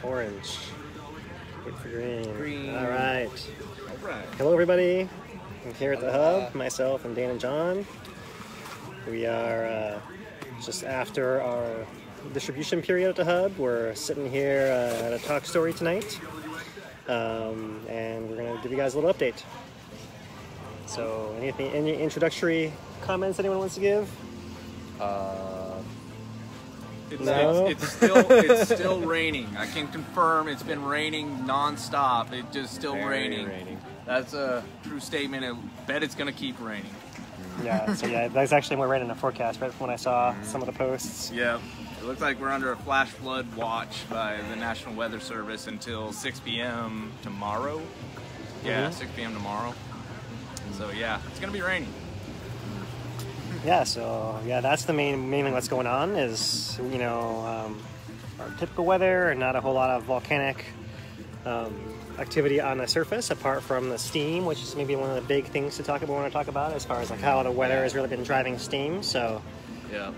Orange. Wait for green. Green. All right. All right. Hello, everybody. I'm here at the hub, myself and Dan and John. We are just after our distribution period at the hub. We're sitting here at a talk story tonight, and we're going to give you guys a little update. So, any introductory comments anyone wants to give? It's still raining. I can confirm it's been raining nonstop. It's just still raining. That's a true statement. I bet it's going to keep raining. Yeah, so that's actually more rain in the forecast, right, from when I saw some of the posts. Yeah, it looks like we're under a flash flood watch by the National Weather Service until 6 p.m. tomorrow. Yeah, 6 p.m. tomorrow. So yeah, it's going to be raining. Yeah, so that's the mainly what's going on is, our typical weather and not a whole lot of volcanic activity on the surface apart from the steam, which is maybe one of the big things to talk about as far as like how the weather has really been driving steam. So yeah,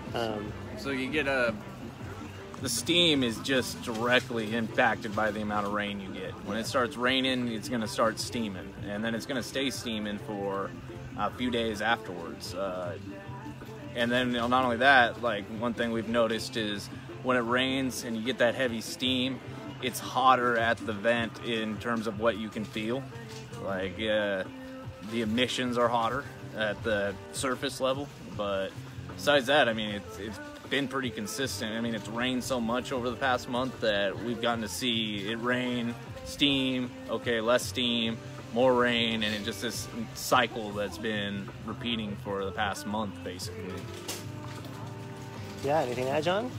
so you get the steam is just directly impacted by the amount of rain you get. When it starts raining, it's going to start steaming, and then it's going to stay steaming for a few days afterwards. And then not only that, like one thing we've noticed is when it rains and you get that heavy steam, it's hotter at the vent in terms of what you can feel. Like the emissions are hotter at the surface level, but besides that, I mean, it's been pretty consistent. I mean, it's rained so much over the past month that we've gotten to see it rain, steam, okay, less steam, more rain, and it's just this cycle that's been repeating for the past month, basically. Yeah, anything to add, John?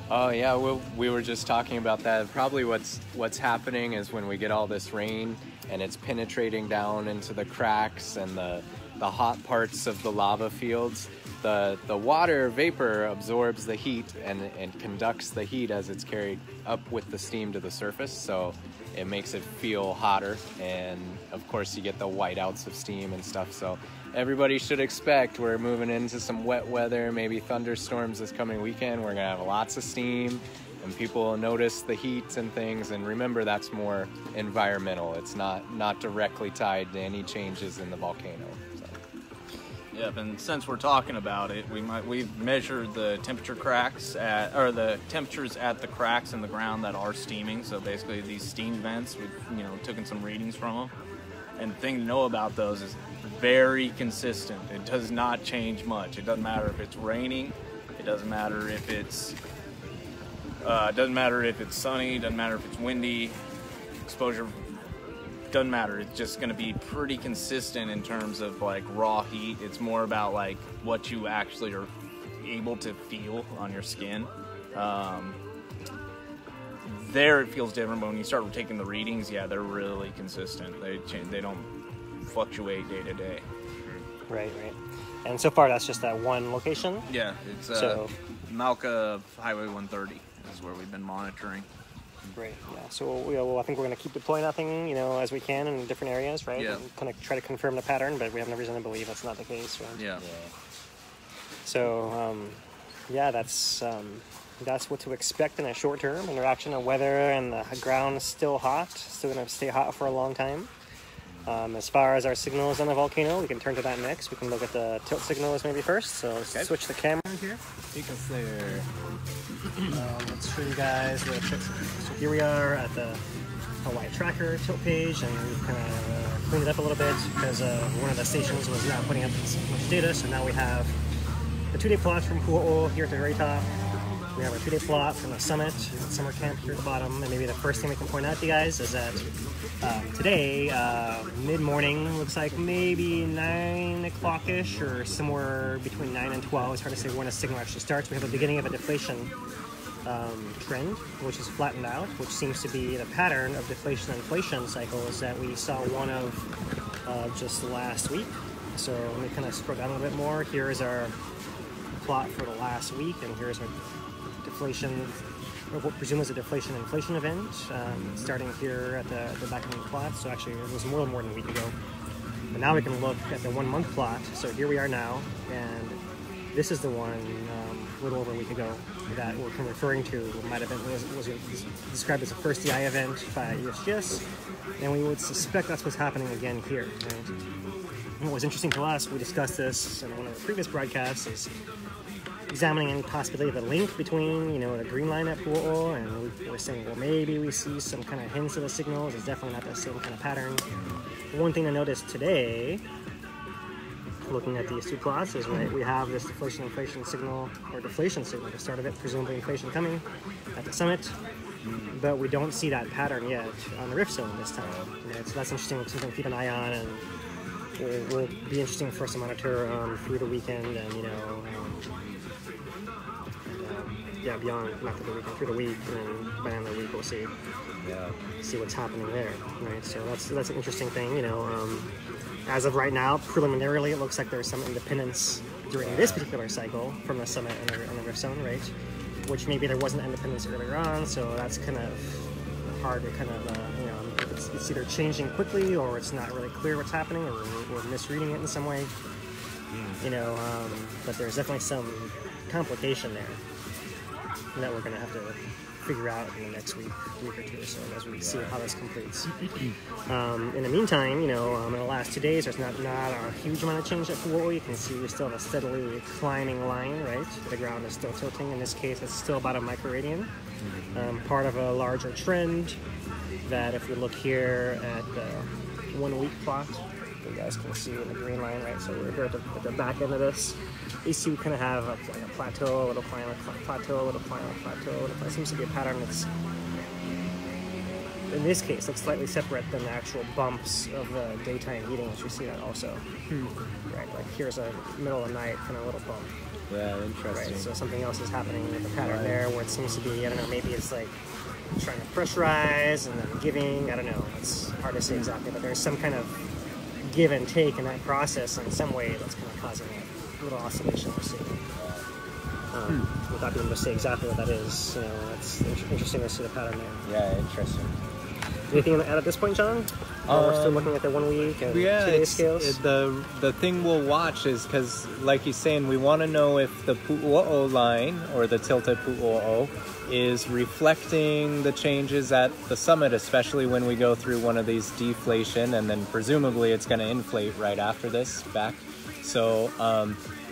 Oh yeah, we were just talking about that. Probably what's happening is when we get all this rain and it's penetrating down into the cracks and the hot parts of the lava fields, the water vapor absorbs the heat and conducts the heat as it's carried up with the steam to the surface, so it makes it feel hotter, and of course you get the whiteouts of steam and stuff. So everybody should expect we're moving into some wet weather, maybe thunderstorms this coming weekend. We're gonna have lots of steam and people will notice the heat and things, and remember that's more environmental. It's not directly tied to any changes in the volcano. Yep, and since we're talking about it, we've measured the temperature the temperatures at the cracks in the ground that are steaming. So basically, these steam vents, we've taken some readings from them. And the thing to know about those is very consistent. It does not change much. It doesn't matter if it's raining. It doesn't matter if it's sunny. It doesn't matter if it's windy. Exposure. Doesn't matter. It's just going to be pretty consistent in terms of like raw heat. It's more about like what you actually are able to feel on your skin. There it feels different, but when you start taking the readings, yeah, they're really consistent. They change. They don't fluctuate day to day. Right. And so far, that's just that one location. Yeah, it's Malka Highway 130 is where we've been monitoring. Great. Yeah. So I think we're going to keep deploying that thing, as we can in different areas, right? Yeah. And kind of try to confirm the pattern, but we have no reason to believe that's not the case, right? Yeah. So, that's what to expect in a short term. Interaction of weather and the ground is still hot. Still going to stay hot for a long time. As far as our signals on the volcano, we can turn to that next. We can look at the tilt signals maybe first. So let's switch the camera here. Take us there. Let's show you guys the tilt signals. So here we are at the Hawaii tracker tilt page, and we've kind of cleaned it up a little bit because one of the stations was not putting up as much data. So now we have the 2-day plots from Kīlauea here at the very top. We have our 2-day plot from the summit, summer camp here at the bottom. And maybe the first thing we can point out to you guys is that today, mid-morning, looks like maybe 9 o'clock-ish or somewhere between 9 and 12. It's hard to say when a signal actually starts. We have a beginning of a deflation trend, which is flattened out, which seems to be the pattern of deflation and inflation cycles that we saw one of just last week. So let me kind of scroll down a little bit more. Here is our plot for the last week, and here's our deflation, or what presumed was a deflation-inflation event, starting here at the back of the plot. So actually, it was more than a week ago. But now we can look at the 1 month plot. So here we are now, and This is the one a little over a week ago that we're kind of referring to. Might have been was described as a first DI event by USGS, and we would suspect that's what's happening again here. Right? And what was interesting to us, we discussed this in one of the previous broadcasts, is examining any possibility of a link between, the green line at Pu'o'o, and we were saying, well, maybe we see some kind of hints of the signals. It's definitely not the same kind of pattern. One thing I noticed today, looking at these two plots, is right, we have this deflation-inflation signal, or deflation signal, the start of it, presumably inflation coming at the summit, but we don't see that pattern yet on the rift zone this time. So that's interesting, something to keep an eye on, and will be interesting for us to monitor through the weekend, and beyond, not through the weekend, through the week, and then by the end of the week we'll see what's happening there, right? So that's an interesting thing, as of right now, preliminarily, it looks like there's some independence during this particular cycle from the summit and the rift zone, right? Which maybe there wasn't independence earlier on, so that's kind of hard to kind of, it's either changing quickly, or it's not really clear what's happening, or we're misreading it in some way, but there's definitely some complication there that we're going to have to figure out in the next week or two or so as we see how this completes. In the meantime, in the last 2 days, there's not a huge amount of change at Pu'o'o. You can see we still have a steadily climbing line, right? The ground is still tilting. In this case, it's still about a microradian. Part of a larger trend that if we look here at the 1 week plot, you guys can see in the green line, right? So we're here at the back end of this. You see we kind of have a plateau, a little climb, a plateau, a little climb, a plateau, a little climb. It seems to be a pattern that's, in this case, looks slightly separate than the actual bumps of the daytime heating, which we see that also. Right, like here's a middle of the night kind of little bump. Yeah, interesting. Right, so something else is happening with the pattern there, where it seems to be, I don't know, maybe it's like trying to pressurize and then giving, I don't know, it's hard to say exactly, but there's some kind of give and take in that process in some way that's kind of causing a little oscillation we're seeing. Without being able to say exactly what that is, it's interesting to see the pattern there. Yeah, interesting. Anything to add at this point, John? We're still looking at the 1 week and 2 day scales. The thing we'll watch is because, like he's saying, we want to know if the Pu'o'o line, or the tilted Pu'o'o, is reflecting the changes at the summit, especially when we go through one of these deflation, and then presumably it's going to inflate right after this back. So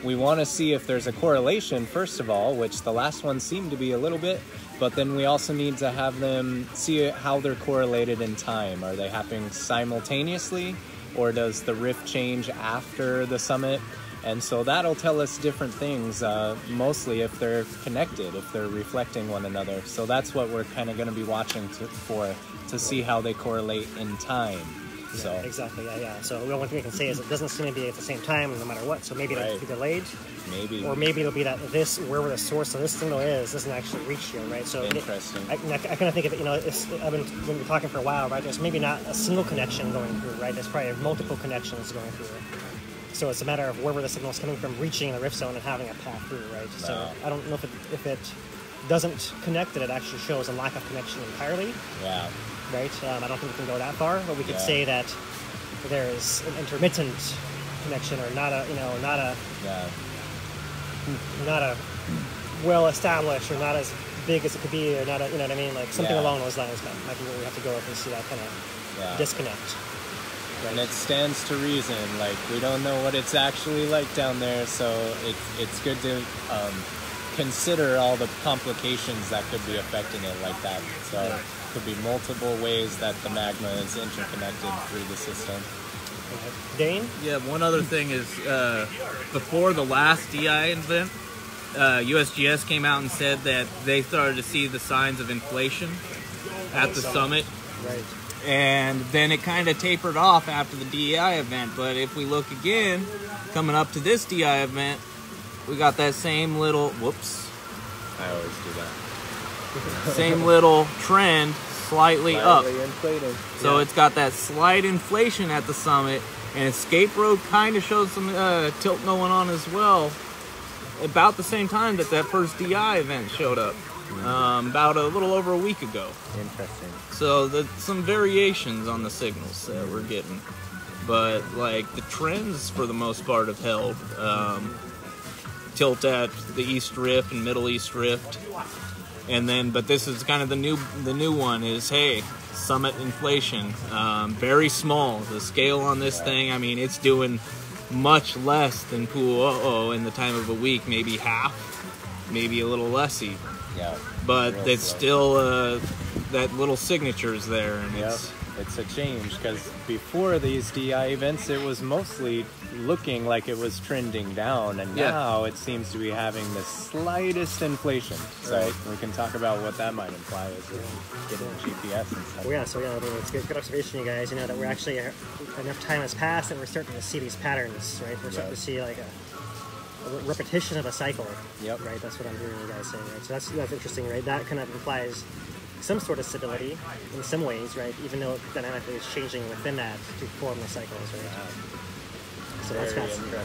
we want to see if there's a correlation, first of all, which the last one seemed to be a little bit, but then we also need to have them see how they're correlated in time. Are they happening simultaneously, or does the rift change after the summit? And so that'll tell us different things, mostly if they're connected, if they're reflecting one another. So that's what we're kind of going to be watching for, to see how they correlate in time. So exactly, yeah. So the only thing we can say is it doesn't seem to be at the same time no matter what. So maybe it'll be delayed. Maybe. Or maybe it'll be that wherever the source of this signal is, doesn't actually reach here, right? So interesting. I kind of think of it, I've been talking for a while, right? There's maybe not a single connection going through, right? There's probably multiple connections going through. So it's a matter of wherever the signal is coming from, reaching the rift zone and having a path through, right? No. So I don't know if it doesn't connect, that it actually shows a lack of connection entirely. Yeah. Right? I don't think we can go that far, but we could say that there's an intermittent connection, or not a well established, or not as big as it could be, or not a, what I mean? Like something along those lines. Might be where we have to go if we see that kind of disconnect. Right. And it stands to reason. Like, we don't know what it's actually like down there, so it's good to consider all the complications that could be affecting it like that. So could be multiple ways that the magma is interconnected through the system. Dane? Yeah, one other thing is, before the last DI event, USGS came out and said that they started to see the signs of inflation at the summit. Right. And then it kind of tapered off after the DI event. But if we look again, coming up to this DI event, we got that same little, whoops. I always do that. Same little trend, slightly up. Inflated. So it's got that slight inflation at the summit, and escape road kind of shows some tilt going on as well. About the same time that first DI event showed up, about a little over a week ago. Interesting. So some variations on the signals that we're getting, but like the trends for the most part have held. tilt at the East Rift and Middle East Rift. And then, but this is kind of the new one is, hey, summit inflation, very small. The scale on this thing, I mean, it's doing much less than Pu'u'o in the time of a week, maybe half, maybe a little less even. Yeah. But it's still that little signature's there, and it's a change, because before these DI events, it was mostly looking like it was trending down, and now it seems to be having the slightest inflation. So we can talk about what that might imply as we get into GPS and stuff. Well, yeah, so I mean, it's good observation, you guys. You know that we're actually enough time has passed, and we're starting to see these patterns, right? We're starting to see like a repetition of a cycle. Yep. Right. That's what I'm hearing you guys saying, right? So that's interesting, right? That kind of implies some sort of stability in some ways, right? Even though dynamically it's changing within that to form the cycles, right? So that's fascinating.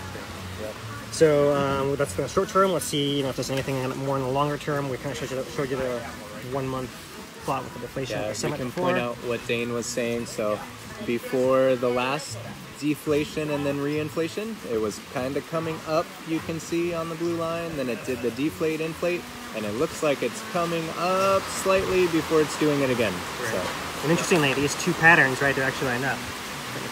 Yep. So that's the short term. Let's see, if there's anything more in the longer term. We kind of showed you the 1 month plot with the deflation. Yeah, of the summit we can before. point out what Dane was saying. So before the last deflation and then reinflation, it was kind of coming up, you can see on the blue line. Then it did the deflate, inflate, and it looks like it's coming up slightly before it's doing it again. Right. So, and interestingly, these two patterns, right, they're actually lined up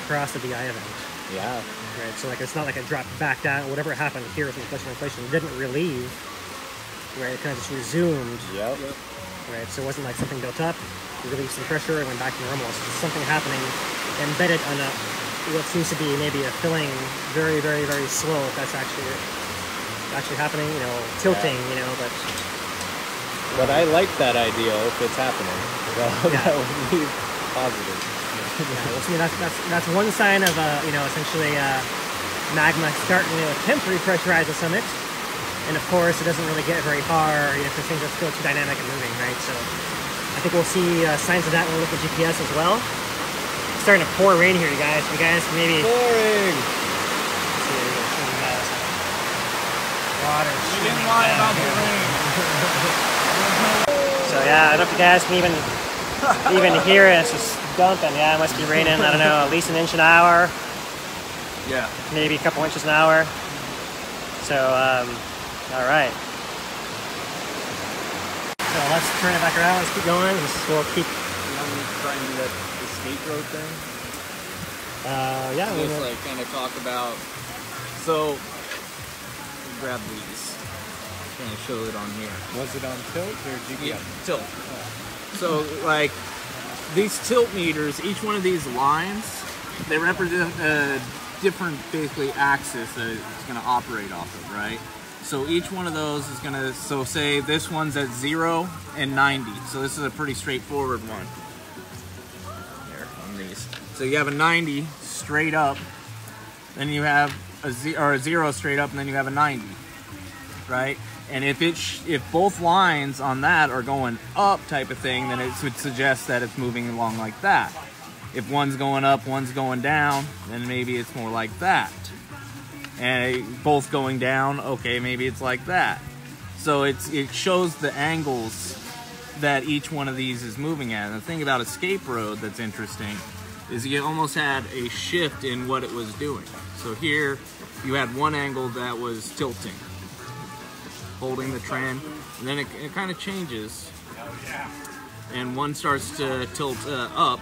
across the DI event. yeah. Right, so like it's not like it dropped back down. Whatever happened here with inflation didn't relieve. Right, it kind of just resumed. Yep. Right, so it wasn't like something built up, released some pressure, and went back to normal. So there's something happening embedded on what seems to be maybe a filling very, very, very slow. If that's actually happening, tilting, But I like that idea if it's happening. That would be positive. Yeah, that's one sign of essentially magma starting to attempt to repressurize the summit, and of course it doesn't really get very far because things are still too dynamic and moving, right? So I think we'll see signs of that when we look at GPS as well. It's starting to pour rain here, you guys. You guys maybe Pouring. water. We didn't lie about the rain. So yeah, I don't know if you guys can even hear it. It's just dumping. Yeah, it must be raining. I don't know, at least an inch an hour. Yeah. Maybe a couple inches an hour. So, all right. So let's turn it back around. Let's keep going. We'll keep. Trying to do that escape road thing. Yeah. Just like kind of talk about. So, grab these. I'm gonna show it on here. Was it on tilt or GPS? Yeah, tilt. So like these tilt meters, each one of these lines, they represent a different basically axis that it's going to operate off of, right? So each one of those is going to, so say this one's at 0 and 90. So this is a pretty straightforward one. There on these. So you have a 90 straight up, then you have a 0 straight up, and then you have a 90, right? And if both lines on that are going up type of thing, then it would suggest that it's moving along like that. If one's going up, one's going down, then maybe it's more like that. And both going down, okay, maybe it's like that. So it shows the angles that each one of these is moving at. And the thing about escape road that's interesting is you almost had a shift in what it was doing. So here you had one angle that was tilting, holding the trend, and then it kind of changes, and one starts to tilt up,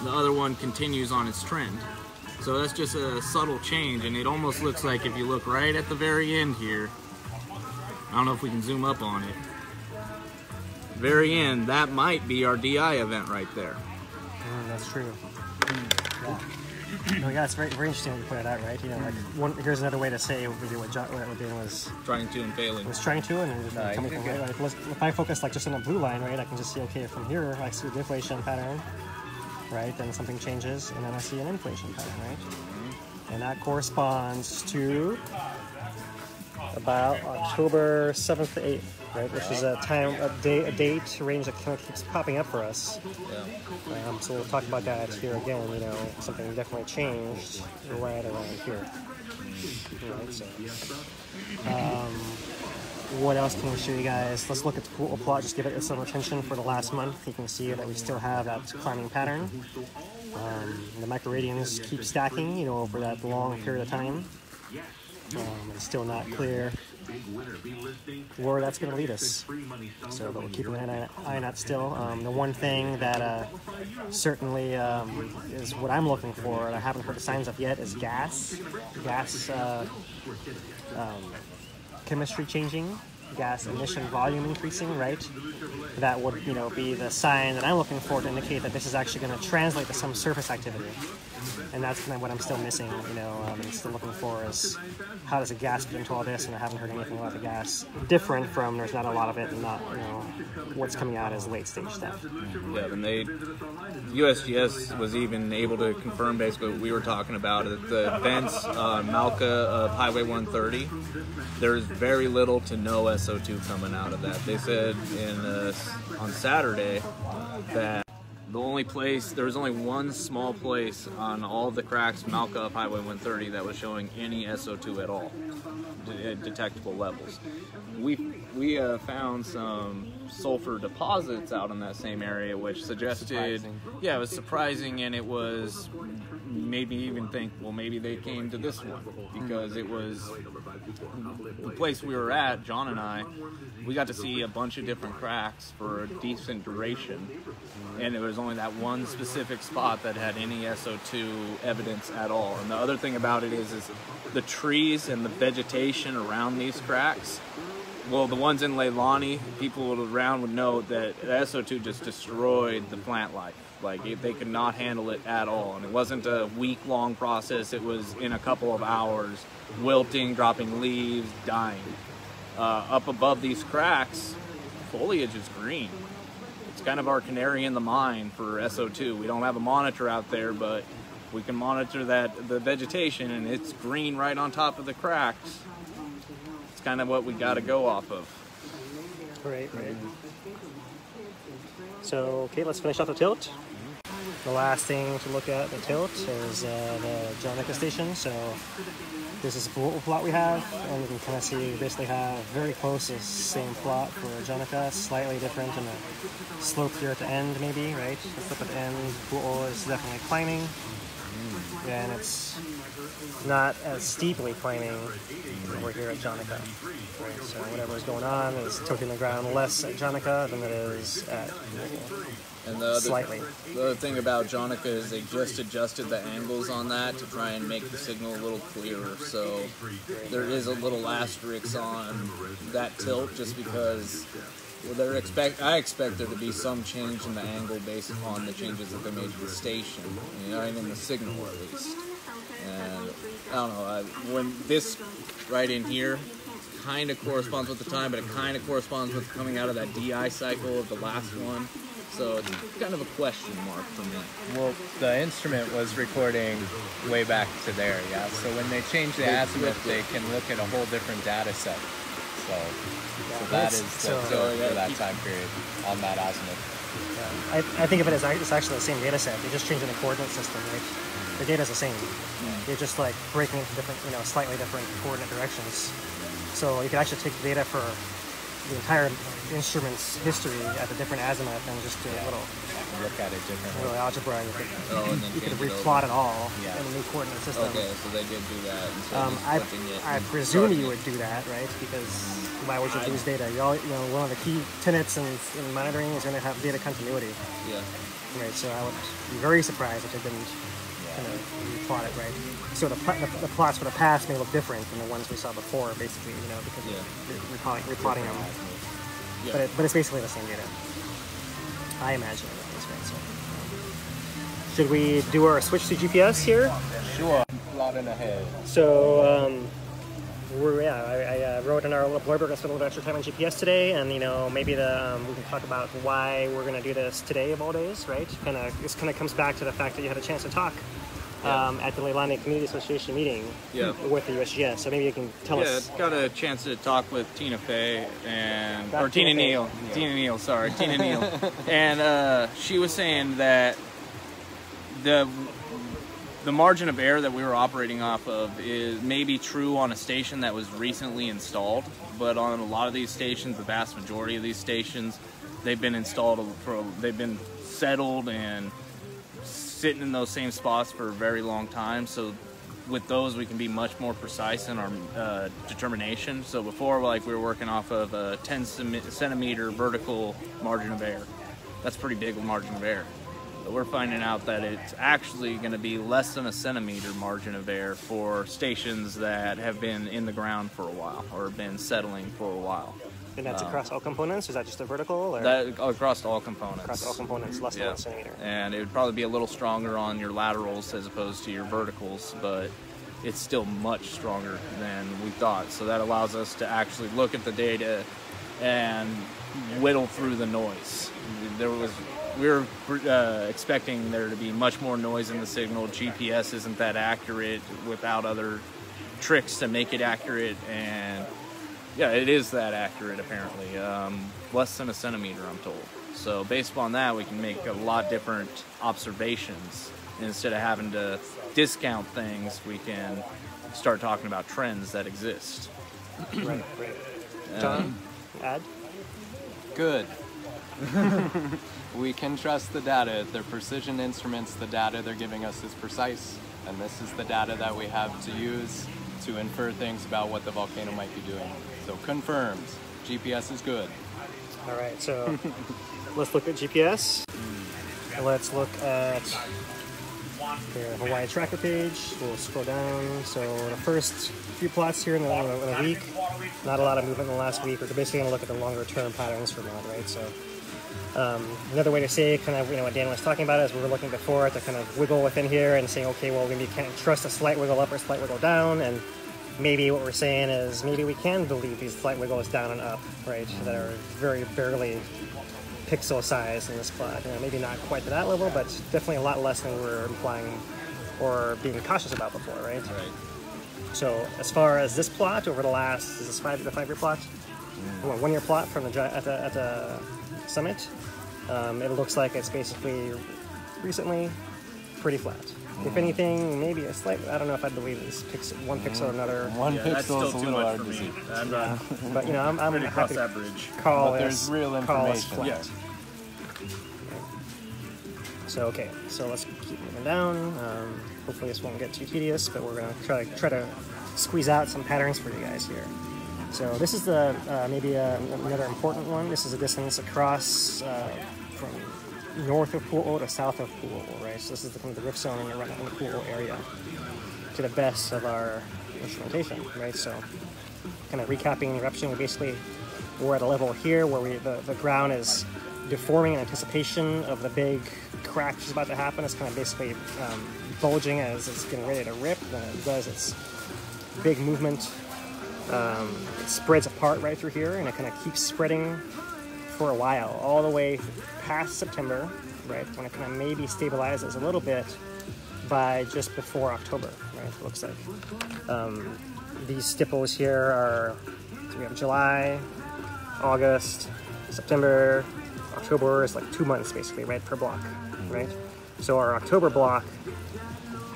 the other one continues on its trend. So that's just a subtle change, and it almost looks like if you look right at the very end here, I don't know if we can zoom up on it, very end, that might be our DI event right there. That's true. Yeah. No, yeah, it's very, very interesting when you put it out, right? Here's another way to say maybe what Dane was Trying to and failing. Was trying to, and coming from right. If I focus like just on the blue line, right, I can just see, okay, from here I see a deflation pattern, right? Then something changes, and then I see an inflation pattern, right? Mm-hmm. And that corresponds to about October 7th to 8th, right? Which is a date range that kind of keeps popping up for us. Yeah. So we'll talk about that here again. Something definitely changed right around here. Right, so, what else can we show you guys? Let's look at the pool plot. Just give it some attention for the last month. You can see that we still have that climbing pattern. The microradians keep stacking, over that long period of time. It's still not clear where that's going to lead us. So, but we're keeping an eye on that still. The one thing that certainly is what I'm looking for, and I haven't heard the signs of yet, is gas chemistry changing, gas emission volume increasing, right? That would, be the sign that I'm looking for to indicate that this is actually going to translate to some surface activity. And that's kind of what I'm still missing, I'm still looking for is how does the gas fit into all this, and I haven't heard anything about the gas. Different from there's not a lot of it, and not, what's coming out as late stage stuff. Yeah, and USGS was even able to confirm basically what we were talking about at the vents on Malka of Highway 130. There's very little to no SO2 coming out of that. They said on Saturday that there was only one small place on all of the cracks Malka up Highway 130 that was showing any SO2 at all, detectable levels. We found some sulfur deposits out in that same area, which suggested, it was surprising, and it was made me even think, well, maybe they came to this one, because it was the place we were at, John and I, we got to see a bunch of different cracks for a decent duration, and there was only that one specific spot that had any SO2 evidence at all. And the other thing about it is the trees and the vegetation around these cracks. Well, the ones in Leilani, people around would know that the SO2 just destroyed the plant life. Like, they could not handle it at all. And it wasn't a week-long process. It was in a couple of hours, wilting, dropping leaves, dying. Up above these cracks, foliage is green. It's kind of our canary in the mine for SO2. We don't have a monitor out there, but we can monitor the vegetation, and it's green right on top of the cracks. It's kind of what we got to go off of. Right. So, okay, let's finish off the tilt. The last thing to look at the tilt is the Jonica station. So this is the plot we have, and you can kind of see we basically have very close to the same plot for Jonica, slightly different in the slope here at the end maybe, right? The slope at the end, Bu'o is definitely climbing, and it's not as steeply climbing over here at Jonica. Right? So whatever is going on is tilting the ground less at Jonica than it is at Bu'o. And the Slightly. other thing about Jonica is they just adjusted the angles on that to try and make the signal a little clearer. So there is a little asterisk on that tilt just because I expect there to be some change in the angle based upon the changes that they made to the station, and in the signal at least. And I don't know, when this right in here kind of corresponds with the time, but it kind of corresponds with coming out of that DI cycle of the last one. So it's kind of a question mark for me. Well, the instrument was recording way back to there, yeah. So when they change the azimuth, they can look at a whole different data set. So that is the tilt for that time period on that azimuth. Yeah. I think of it as it's actually the same data set. They're just changing the coordinate system, right? The data is the same. You're just like breaking into different, slightly different coordinate directions. So you can actually take the data for the entire instrument's history at the different azimuth and just do a little look at it differently. Little algebra, and you could replot it all in a new coordinate system. Okay, so they did do that. I presume you would do that, right? Because why would you lose data? One of the key tenets in monitoring is going to have data continuity. Yeah. Right. So I would be very surprised if they didn't kind of replot it, right? So the plots for the past may look different than the ones we saw before, basically, because you're replotting them. Yeah. But it's basically the same data. I imagine it is, right? So, should we do our switch to GPS here? Sure. Plotting ahead. So, I wrote in our little blurb we're going to spend a little extra time on GPS today, and maybe we can talk about why we're going to do this today of all days, right? This kind of comes back to the fact that you had a chance to talk at the Leilani Community Association meeting with the USGS. So maybe you can tell us. Yeah, got a chance to talk with Tina Fey Tina Neal, and she was saying that the margin of error that we were operating off of is maybe true on a station that was recently installed, but on a lot of these stations, the vast majority of these stations, they've been they've been settled and sitting in those same spots for a very long time. So with those we can be much more precise in our determination. So before, like, we were working off of a 10 centimeter vertical margin of error. That's pretty big margin of error. But we're finding out that it's actually going to be less than a centimeter margin of error for stations that have been in the ground for a while or been settling for a while. And that's across all components? Or is that just a vertical? Or? That across all components. Across all components, less than 1 centimeter. And it would probably be a little stronger on your laterals as opposed to your verticals, but it's still much stronger than we thought. So that allows us to actually look at the data and whittle through the noise. We were expecting there to be much more noise in the signal. GPS isn't that accurate without other tricks to make it accurate, and yeah, it is that accurate apparently. Less than a centimeter, I'm told. So based upon that, we can make a lot different observations. Instead of having to discount things, we can start talking about trends that exist. Right. John, add? Good. We can trust the data. They're precision instruments. The data they're giving us is precise. And this is the data that we have to use to infer things about what the volcano might be doing. So confirmed, GPS is good. All right, so let's look at GPS. Let's look at the Hawaii tracker page. We'll scroll down. So the first few plots here in a week, not a lot of movement in the last week. We're basically going to look at the longer term patterns for that, right? So another way to say kind of, what Dan was talking about is we were looking before at the kind of wiggle within here and saying, okay, well, we can't trust a slight wiggle up or slight wiggle down, and maybe what we're saying is maybe we can believe these slight wiggles down and up, right, that are very barely pixel size in this plot. Maybe not quite to that level, but definitely a lot less than we were implying or being cautious about before, right? Right. So as far as this plot over the last, is this the 5-year plot? 1 year plot from at the summit. It looks like it's basically recently pretty flat. If anything, maybe a slight, I don't know if I believe this one pixel or another. One that's pixel still is a too little much hard for to me. see. But I'm ready to cross happy that bridge. call But there's this, real call this information. flat. So okay, so let's keep moving down. Hopefully this won't get too tedious, but we're gonna try to squeeze out some patterns for you guys here. So this is the maybe another important one. This is a distance across from north of Pu'o to south of Pu'o, right? So this is the rift zone in the Pu'o area to the best of our instrumentation, right? So kind of recapping the eruption, we're at a level here where the ground is deforming in anticipation of the big crack that's about to happen. It's kind of basically bulging as it's getting ready to rip. Then it does its big movement. It spreads apart right through here, and it kind of keeps spreading for a while, all the way past September, right, when it kind of maybe stabilizes a little bit by just before October, right, it looks like. These stipples here are, so we have July, August, September, October is like 2 months basically, right, per block, right? So our October block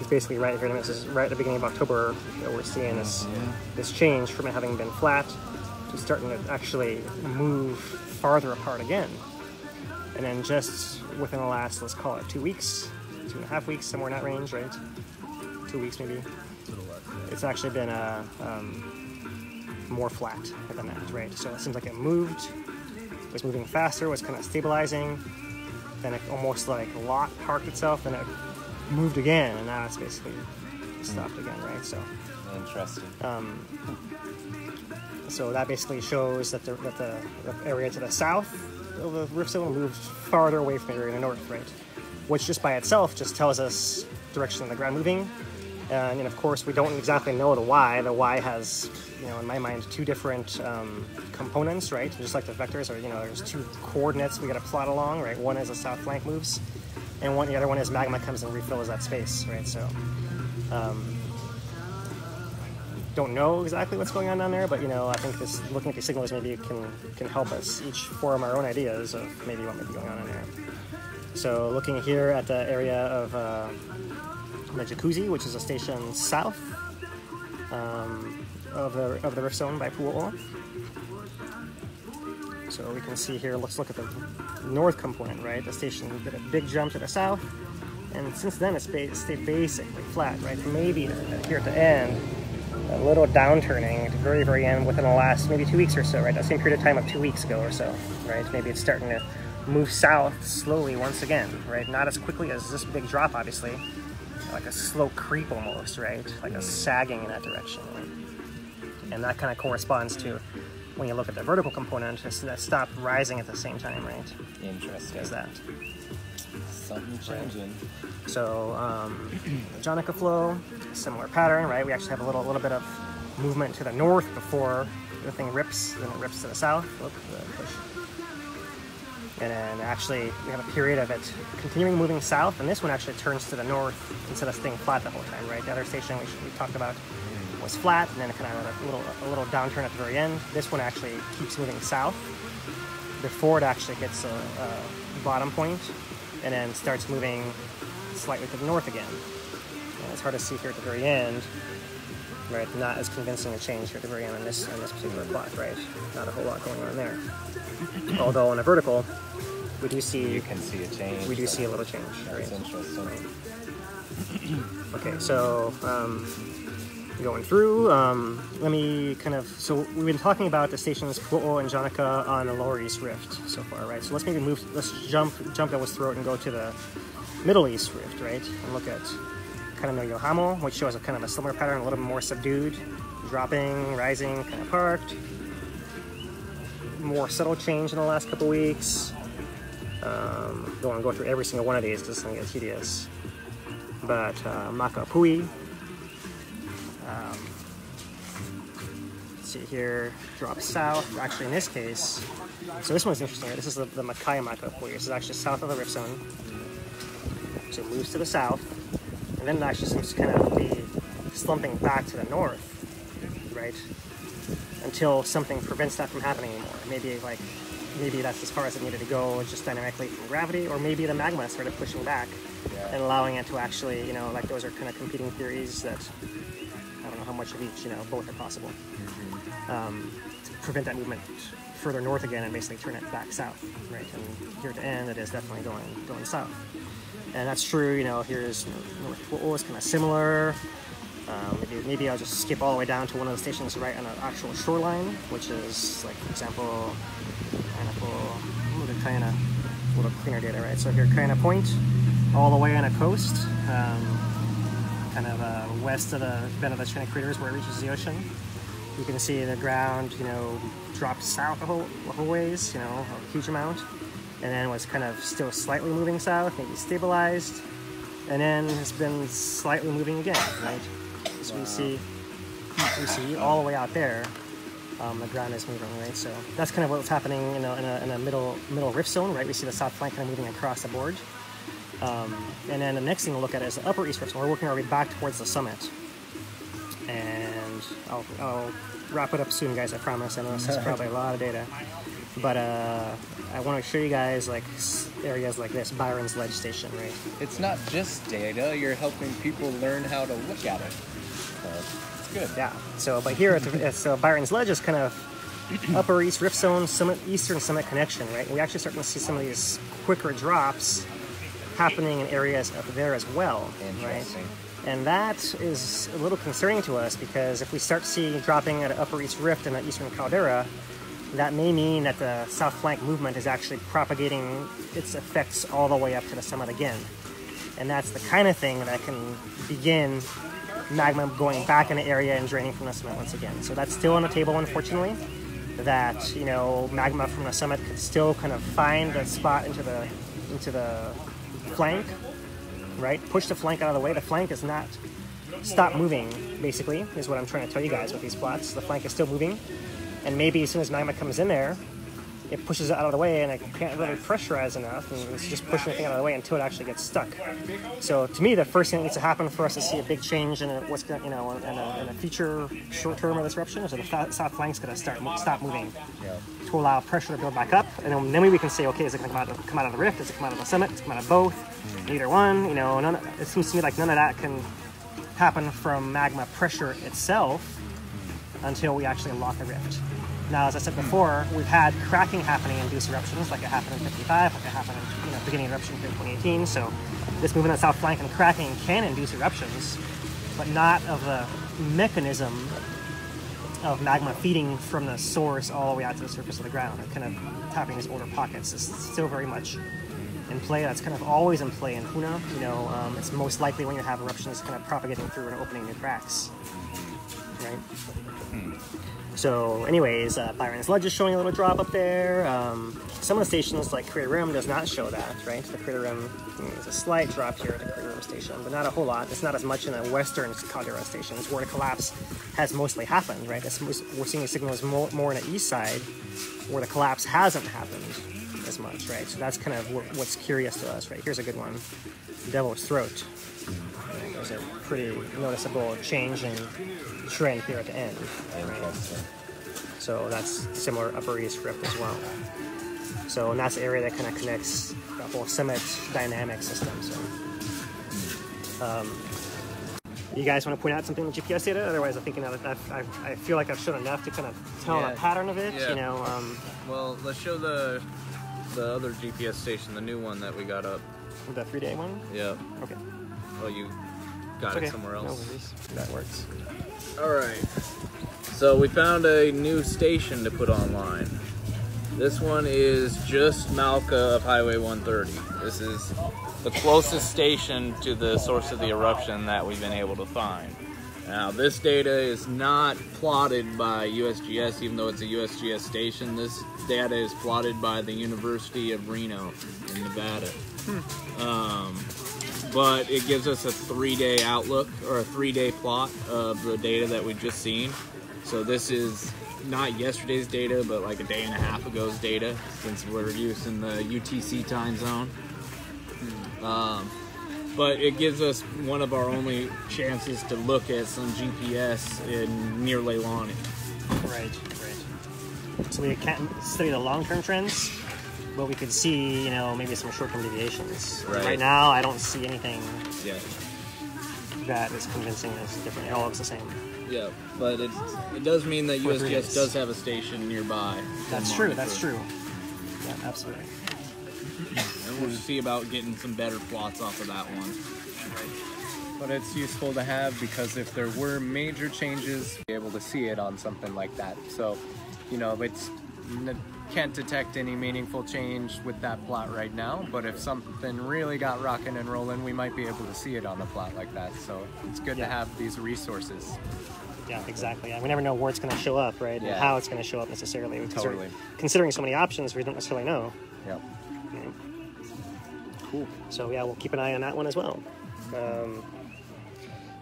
is basically right here, and this is right at the beginning of October. We're seeing this change from it having been flat to starting to actually move farther apart again. And then just within the last, let's call it 2 weeks, 2.5 weeks, somewhere in that range, right? 2 weeks maybe. It's actually been more flat than that, right? So it seems like it was moving faster, was kind of stabilizing, then it almost like parked itself, and it moved again, and now it's basically stopped again, right? So interesting. So that basically shows that the area to the south of the rift zone moved farther away from the area in the north, right? Which just by itself just tells us direction of the ground moving. And of course, we don't exactly know the y. The y has, in my mind, two different components, right? Just like the vectors, or there's two coordinates we got to plot along, right? One is the south flank moves, and the other one is magma comes and refills that space, right? So, don't know exactly what's going on down there, but I think looking at these signals maybe can help us each form our own ideas of maybe what might be going on in there. So, looking here at the area of the Jacuzzi, which is a station south of the rift zone by Pu'o. So we can see here, let's look at the north component, right? The station did a big jump to the south, And since then, it's stayed basically flat, right? Maybe here at the end, a little downturning at the very, very end within the last maybe 2 weeks or so, right? That same period of time of 2 weeks ago or so, right? Maybe it's starting to move south slowly once again, right? Not as quickly as this big drop, obviously. Like a slow creep almost, right? Like a sagging in that direction, right? And that kind of corresponds to when you look at the vertical component, it's that stopped rising at the same time, right? Interesting. Is that something changing? Right. So Jonica flow, similar pattern, right? We actually have a little bit of movement to the north before the thing rips, then it rips to the south. Look, push. And then actually we have a period of it continuing moving south, and this one actually turns to the north instead of staying flat the whole time, right? The other station we talked about was flat, and then kind of a little downturn at the very end. This one actually keeps moving south before it actually hits a bottom point, and then starts moving slightly to the north again. And it's hard to see here at the very end, right? Not as convincing a change here at the very end on this particular plot, right? Not a whole lot going on there. Although on a vertical, we do see... You can see a change. We do see a little change. That's right? interesting. Right. Okay, so going through, let me kind of... So we've been talking about the stations Kīlauea and Jonica on the Lower East Rift so far, right? So let's maybe move... Let's jump Devil's Throat and go to the Middle East Rift, right? And look at kind of uhonua, which shows a kind of a similar pattern, a little bit more subdued, dropping, rising, kind of parked. More subtle change in the last couple weeks. Don't want to go through every single one of these because it's going to get tedious. But Makapui, let's see here, drops south. Actually, in this case, so this one's interesting. Right? This is the Makai Makapui. This is actually south of the rift zone. So it moves to the south, and then it actually seems to kind of be slumping back to the north, right? Until something prevents that from happening anymore. Maybe that's as far as it needed to go, just dynamically from gravity, or maybe the magma started pushing back and allowing it to actually, you know, like those are kind of competing theories that I don't know how much of each, you know, both are possible. To prevent that movement further north again and basically turn it back south, right? And here at the end, it is definitely going south. And that's true, you know, here's North Kīlauea is kind of similar. Maybe I'll just skip all the way down to one of the stations right on the actual shoreline, which is, like, for example, kind of a little cleaner data, right? So here, kind of Point, all the way on a coast, kind of west of the bend of the China craters where it reaches the ocean. You can see the ground, you know, dropped south a whole ways, you know, a huge amount, and then was kind of still slightly moving south, maybe stabilized, and then has been slightly moving again, right? So we see all the way out there, the ground is moving, right? So that's kind of what's happening in a middle rift zone, right? We see the south flank kind of moving across the board. And then the next thing we'll look at is the upper east rift zone. We're working our way back towards the summit. And I'll wrap it up soon, guys, I promise. I know this is probably a lot of data. But I want to show you guys like areas like this, Byron's Ledge Station, right? It's not just data, you're helping people learn how to look at it. It's good. Yeah, so but here so Byron's Ledge is kind of upper east rift zone, eastern summit connection, right? And we actually starting to see some of these quicker drops happening in areas up there as well, right? And that is a little concerning to us because if we start seeing dropping at an upper east rift in the eastern caldera, that may mean that the south flank movement is actually propagating its effects all the way up to the summit again. And that's the kind of thing that can begin magma going back in the area and draining from the summit once again. So that's still on the table, unfortunately, that, you know, magma from the summit could still kind of find a spot into the flank, right? Push the flank out of the way. The flank does not stop moving, basically, is what I'm trying to tell you guys with these plots. The flank is still moving. And maybe as soon as magma comes in there, it pushes it out of the way and it can't really pressurize enough, and it's just pushing the thing out of the way until it actually gets stuck. So to me, the first thing that needs to happen for us to see a big change in what's going, you know, in a future short term of disruption is that the south flank's going to stop moving to allow pressure to build back up, and then we can say, okay, is it going to come out of the rift? Does it come out of the summit? Does it come out of both? Neither one. You know, it seems to me like none of that can happen from magma pressure itself until we actually lock the rift. Now, as I said before, we've had cracking happening in induced eruptions, like it happened in 55, like it happened in beginning eruption here in 2018. So this movement on the south flank and cracking can induce eruptions, but not of the mechanism of magma feeding from the source all the way out to the surface of the ground and kind of tapping these older pockets is still very much in play. That's kind of always in play in Puna. You know, it's most likely when you have eruptions kind of propagating through and opening new cracks, right? So anyways, Byron's Ledge is showing a little drop up there. Some of the stations like Crater Rim does not show that, right? The Crater Rim, there's a slight drop here at the Crater Rim station, but not a whole lot. It's not as much in the western caldera stations where the collapse has mostly happened, right? We're seeing signals more on the east side where the collapse hasn't happened as much, right? So that's kind of what's curious to us, right? Here's a good one, Devil's Throat. There's a pretty noticeable change in trend here at the end, right? So that's similar Upper East Rift as well. So and that's the area that kind of connects the whole summit dynamic system. So you guys want to point out something in GPS data? Otherwise, I'm thinking that I feel like I've shown enough to kind of tell a pattern of it. Yeah. You know. Well, let's show the other GPS station, the new one that we got up. The 3-day one. Yeah. Okay. Well, you got it somewhere else. No worries. That works. All right. So we found a new station to put online. This one is just Malka of Highway 130. This is the closest station to the source of the eruption that we've been able to find. Now, this data is not plotted by USGS, even though it's a USGS station. This data is plotted by the University of Reno in Nevada. But it gives us a 3-day outlook, or a 3-day plot of the data that we've just seen. So this is not yesterday's data, but like a day and a half ago's data, since we're using the UTC time zone. But it gives us one of our only chances to look at some GPS near Leilani. Right. So we can't study the long-term trends, but we could see, you know, maybe some short-term deviations. Right now, I don't see anything that is convincing us different. It all looks the same. Yeah, but it does mean that USGS does have a station nearby. That's true. Yeah, absolutely. And we'll see about getting some better plots off of that one. But it's useful to have because if there were major changes, be able to see it on something like that. So, you know, can't detect any meaningful change with that plot right now, but if something really got rocking and rolling, we might be able to see it on a plot like that. So it's good to have these resources. Yeah, exactly. We never know where it's going to show up, right? Yeah. And how it's going to show up necessarily. Totally. Considering so many options, we don't necessarily know. Yep. Okay. Cool. So yeah, we'll keep an eye on that one as well.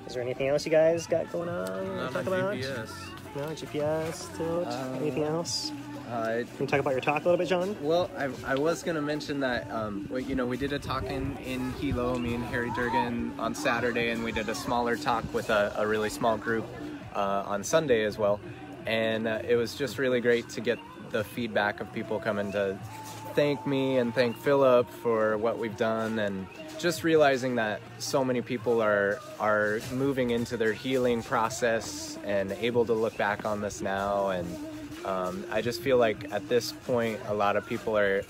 Is there anything else you guys got going on? Not talk on about? GPS. No GPS. Tilt. Anything else? Can you talk about your talk a little bit, John? Well, I was going to mention that, you know, we did a talk in Kīlauea, me and Harry Durgan on Saturday, and we did a smaller talk with a really small group on Sunday as well. And it was just really great to get the feedback of people coming to thank me and thank Philip for what we've done, and just realizing that so many people are moving into their healing process and able to look back on this now. And I just feel like at this point a lot of people are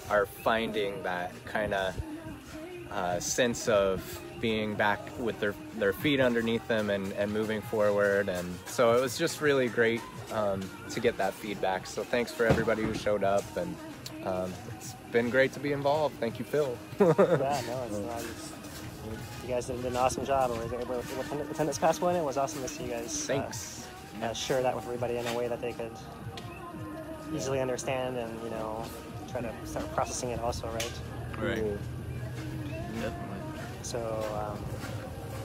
finding that kind of sense of being back with their feet underneath them and moving forward. And so it was just really great to get that feedback. So thanks for everybody who showed up, and it's been great to be involved. Thank you, Phil. Yeah, no, you guys did an awesome job. Attendance past one. It was awesome to see you guys. Thanks. Share that with everybody in a way that they could easily understand, and you know, try to start processing it also, right? Right. Definitely. So,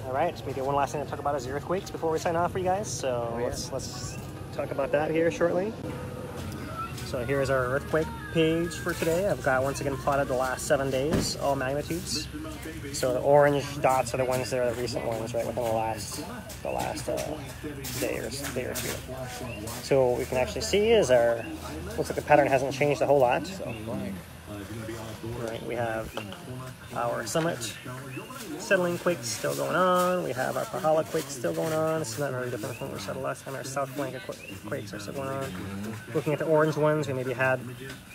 all right. Maybe one last thing to talk about is the earthquakes before we sign off for you guys. So let's talk about that here shortly. So here's our earthquake page for today. I've got once again plotted the last 7 days, all magnitudes. So the orange dots are the ones that are the recent ones, right, within the last day or two. So what we can actually see is looks like the pattern hasn't changed a whole lot. Right, we have our summit settling quakes still going on. We have our Pahala quakes still going on. This is not very different from what we settled last time. Our south flank quakes are still going on. Looking at the orange ones, we maybe had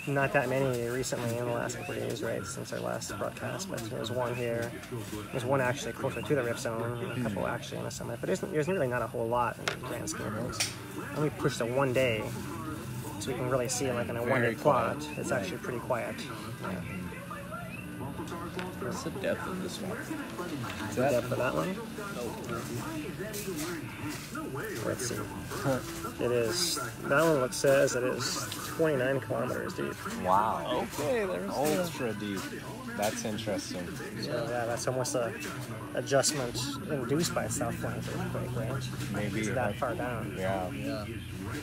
not that many recently in the last couple of days, right, since our last broadcast. But there's one here. There's one actually closer to the rift zone, and a couple actually in the summit. But there's really not a whole lot in the grand scheme of things. And we pushed to 1 day, so we can really see like in a 1 day plot. It's actually pretty quiet. Yeah. What's the depth of this one? Is that depth of that one? Let's see. It is, that one says it is 29 kilometers deep. Wow. Okay, there's ultra deep. That's interesting. So yeah, that's almost a adjustment induced by South Flank earthquake, right? Maybe it's that far down. Yeah.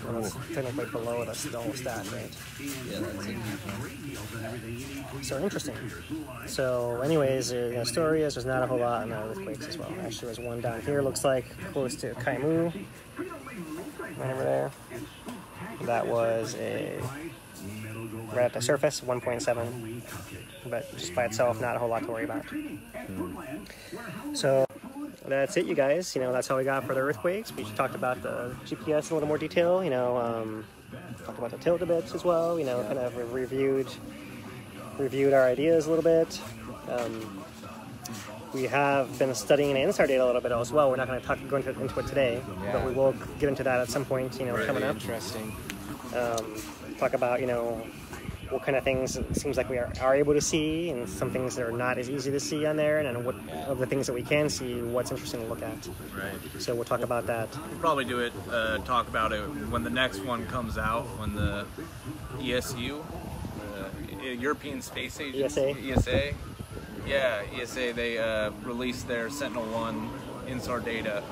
Well, it's technically below the whole stack, right? Yeah, that's it. So interesting. So anyways, the story is there's not a whole lot in the earthquakes as well. Actually, there's one down here, looks like, close to Kaimu. Right over there. That was right at the surface, 1.7. But just by itself, not a whole lot to worry about. So that's it, you guys. That's all we got for the earthquakes. We talked about the GPS in a little more detail. Talked about the tilt a bit as well. Kind of reviewed our ideas a little bit. We have been studying INSAR data a little bit as well. We're not going to go into it today, but we will get into that at some point. Coming up. Interesting. Talk about what kind of things it seems like we are able to see, and some things that are not as easy to see on there, and what of the things that we can see, what's interesting to look at. Right. So we'll talk about that. We'll probably do it, talk about it when the next one comes out, when the ESU, European Space Agency, ESA. Yeah, ESA, they released their Sentinel-1 INSAR data.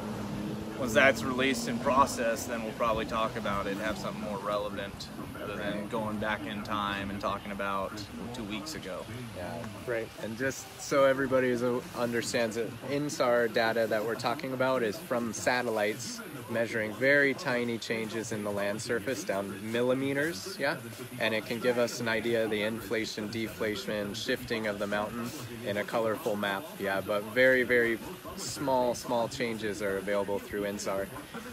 Once that's released and processed, then we'll probably talk about it, have something more relevant rather than going back in time and talking about 2 weeks ago. Yeah. Right. And just so everybody understands it, INSAR data that we're talking about is from satellites measuring very tiny changes in the land surface down millimeters, and it can give us an idea of the inflation, deflation, shifting of the mountain in a colorful map, but very, very small changes are available through INSAR.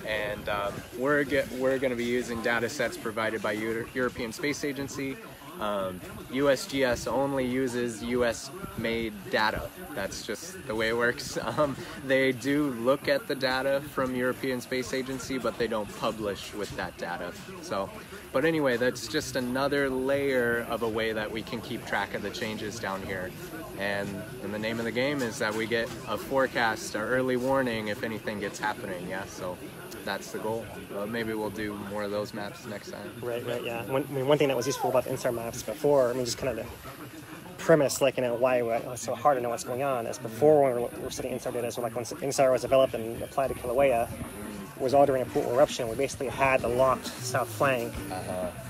And we're going to be using data sets provided by European Space Agency. USGS only uses US-made data. That's just the way it works. They do look at the data from European Space Agency, but they don't publish with that data. But anyway, that's just another layer of a way that we can keep track of the changes down here. And the name of the game is that we get a forecast, an early warning if anything gets happening. So that's the goal. Maybe we'll do more of those maps next time. Right, yeah. One thing that was useful about the INSAR maps before, just kind of the premise, why it's so hard to know what's going on, is before when we were studying INSAR data, so when INSAR was developed and applied to Kīlauea, it was all during a pool eruption. We basically had the locked south flank,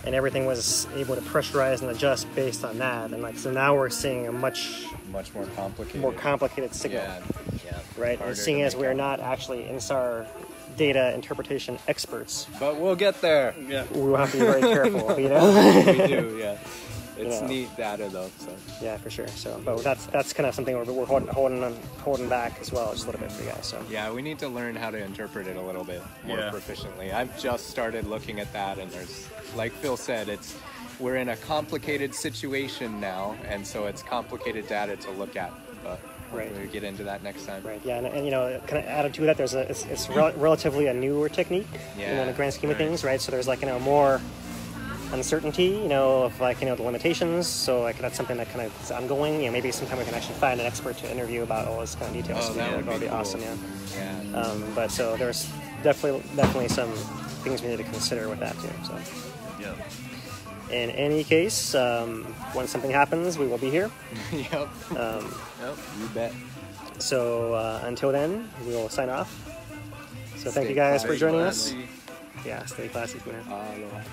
and everything was able to pressurize and adjust based on that. And so now we're seeing a much more complicated signal, right? And seeing as we're not actually INSAR data interpretation experts, but we'll get there. We'll have to be very careful. We do. It's neat data though. So yeah, for sure. So, but that's kind of something we're holding back as well, just a little bit for you guys. So yeah, we need to learn how to interpret it a little bit more proficiently. I've just started looking at that, and there's, like Phil said, we're in a complicated situation now, and so it's complicated data to look at. But we'll get into that next time. Right. Yeah, and kind of added to that, it's relatively a newer technique, in the grand scheme of things, right? So there's more uncertainty, of the limitations. So that's something that kind of is ongoing. Maybe sometime we can actually find an expert to interview about all those kind of details. Oh, that would be cool. Awesome. Yeah. But so there's definitely some things we need to consider with that too. So. Yeah. In any case, when something happens, we will be here. Yep. You bet. So until then, we will sign off. So thank you guys for joining us. Yeah, stay classy, Puna. Aloha.